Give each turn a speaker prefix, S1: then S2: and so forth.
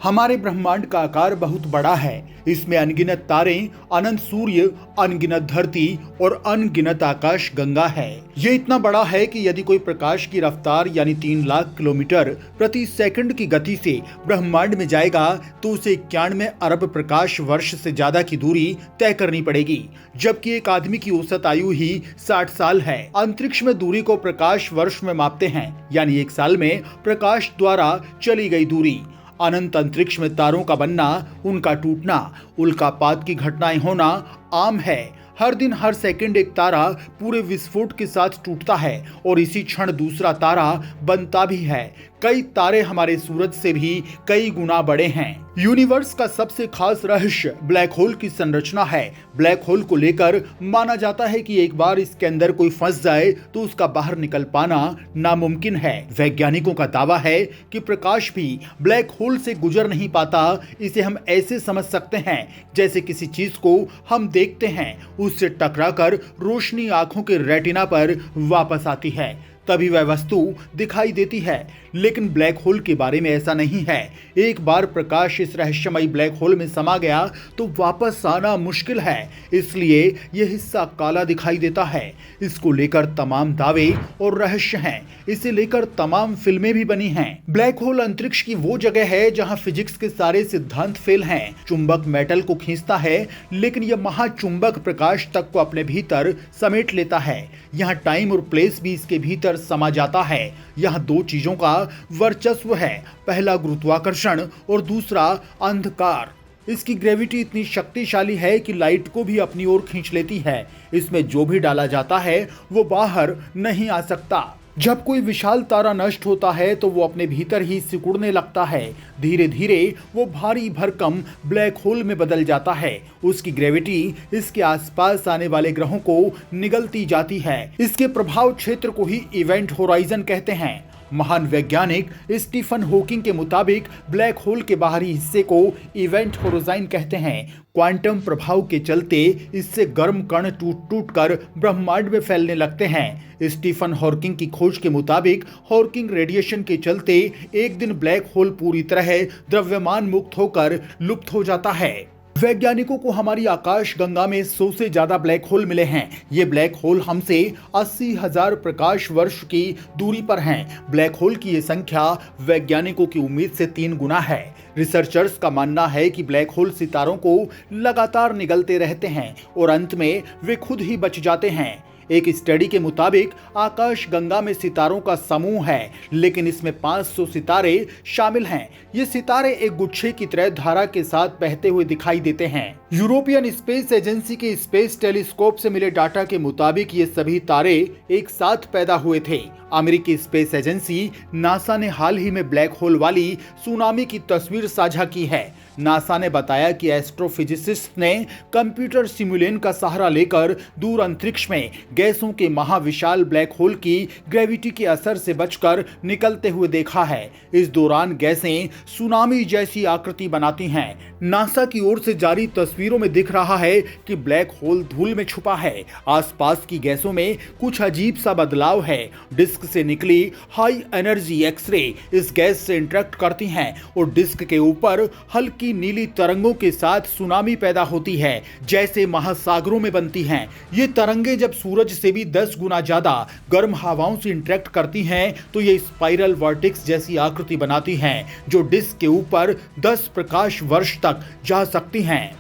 S1: हमारे ब्रह्मांड का आकार बहुत बड़ा है। इसमें अनगिनत तारे, अनंत सूर्य, अनगिनत धरती और अनगिनत आकाश गंगा है। ये इतना बड़ा है कि यदि कोई प्रकाश की रफ्तार यानी 3 लाख किलोमीटर प्रति सेकंड की गति से ब्रह्मांड में जाएगा तो उसे 91 अरब प्रकाश वर्ष से ज्यादा की दूरी तय करनी पड़ेगी, जबकि एक आदमी की औसत आयु ही 60 साल है। अंतरिक्ष में दूरी को प्रकाश वर्ष में मापते हैं, यानी एक साल में प्रकाश द्वारा चली गई दूरी। अनंत अंतरिक्ष में तारों का बनना, उनका टूटना, उल्कापात की घटनाएं होना आम है। हर दिन हर सेकंड एक तारा पूरे विस्फोट के साथ टूटता है और इसी क्षण दूसरा तारा बनता भी है। कई तारे हमारे सूरज से भी कई गुना बड़े हैं। यूनिवर्स का सबसे खास रहस्य ब्लैक होल की संरचना है। ब्लैक होल को लेकर माना जाता है कि एक बार इसके अंदर कोई फंस जाए तो उसका बाहर निकल पाना नामुमकिन है। वैज्ञानिकों का दावा है कि प्रकाश भी ब्लैक होल से गुजर नहीं पाता। इसे हम ऐसे समझ सकते हैं जैसे किसी चीज को हम देखते हैं, उससे टकराकर रोशनी आंखों के रेटिना पर वापस आती है, तभी वह वस्तु दिखाई देती है। लेकिन ब्लैक होल के बारे में ऐसा नहीं है। एक बार प्रकाश इस रहस्यमयी ब्लैक होल में समा गया तो वापस आना मुश्किल है, इसलिए यह हिस्सा काला दिखाई देता है। इसको लेकर तमाम दावे और रहस्य हैं। इसे लेकर तमाम फिल्में भी बनी हैं। ब्लैक होल अंतरिक्ष की वो जगह है जहां फिजिक्स के सारे सिद्धांत फेल हैं। चुंबक मेटल को खींचता है, लेकिन यह महाचुंबक प्रकाश तक को अपने भीतर समेट लेता है। यहाँ टाइम और प्लेस भी इसके भीतर समा जाता है। यहाँ 2 चीजों का वर्चस्व है, पहला गुरुत्वाकर्षण और दूसरा अंधकार। इसकी ग्रेविटी इतनी शक्तिशाली है कि लाइट को भी अपनी ओर खींच लेती है। इसमें जो भी डाला जाता है वो बाहर नहीं आ सकता। जब कोई विशाल तारा नष्ट होता है तो वो अपने भीतर ही सिकुड़ने लगता है। धीरे धीरे वो भारी भरकम ब्लैक होल में बदल जाता है। उसकी ग्रेविटी इसके आसपास आने वाले ग्रहों को निगलती जाती है। इसके प्रभाव क्षेत्र को ही इवेंट होराइजन कहते हैं। महान वैज्ञानिक स्टीफन हॉकिंग के मुताबिक ब्लैक होल के बाहरी हिस्से को इवेंट होराइजन कहते हैं। क्वांटम प्रभाव के चलते इससे गर्म कण टूट टूट कर ब्रह्मांड में फैलने लगते हैं। स्टीफन हॉकिंग की खोज के मुताबिक हॉकिंग रेडिएशन के चलते एक दिन ब्लैक होल पूरी तरह द्रव्यमान मुक्त होकर लुप्त हो जाता है। वैज्ञानिकों को हमारी आकाश गंगा में 100 से ज्यादा ब्लैक होल मिले हैं। ये ब्लैक होल हमसे 80,000 प्रकाश वर्ष की दूरी पर हैं। ब्लैक होल की ये संख्या वैज्ञानिकों की उम्मीद से 3 गुना है। रिसर्चर्स का मानना है कि ब्लैक होल सितारों को लगातार निगलते रहते हैं और अंत में वे खुद ही बच जाते हैं। एक स्टडी के मुताबिक आकाश गंगा में सितारों का समूह है, लेकिन इसमें 500 सितारे शामिल हैं। ये सितारे एक गुच्छे की तरह धारा के साथ बहते हुए दिखाई देते हैं। यूरोपियन स्पेस एजेंसी के स्पेस टेलीस्कोप से मिले डाटा के मुताबिक ये सभी तारे एक साथ पैदा हुए थे। अमेरिकी स्पेस एजेंसी नासा ने हाल ही में ब्लैक होल वाली सुनामी की तस्वीर साझा की है। नासा ने बताया कि एस्ट्रोफिजिसिस्ट ने कंप्यूटर सिमुलेशन का सहारा लेकर दूर अंतरिक्ष में गैसों के महाविशाल ब्लैक होल की ग्रेविटी के असर से बचकर निकलते हुए देखा है। इस दौरान गैसें सुनामी जैसी आकृति बनाती हैं। नासा की ओर से जारी तस्वीरों में दिख रहा है कि ब्लैक होल धूल में छुपा है। आसपास की गैसों में कुछ अजीब सा बदलाव है। डिस्क से निकली हाई एनर्जी एक्सरे इस गैस से इंटरेक्ट करती हैं और डिस्क के ऊपर हल्की नीली तरंगों के साथ सुनामी पैदा होती है, जैसे महासागरों में बनती हैं। ये तरंगे जब सूरज से भी 10 गुना ज्यादा गर्म हवाओं से इंटरेक्ट करती हैं तो ये स्पाइरल वर्टेक्स जैसी आकृति बनाती हैं, जो डिस्क के ऊपर 10 प्रकाश वर्ष तक जा सकती हैं।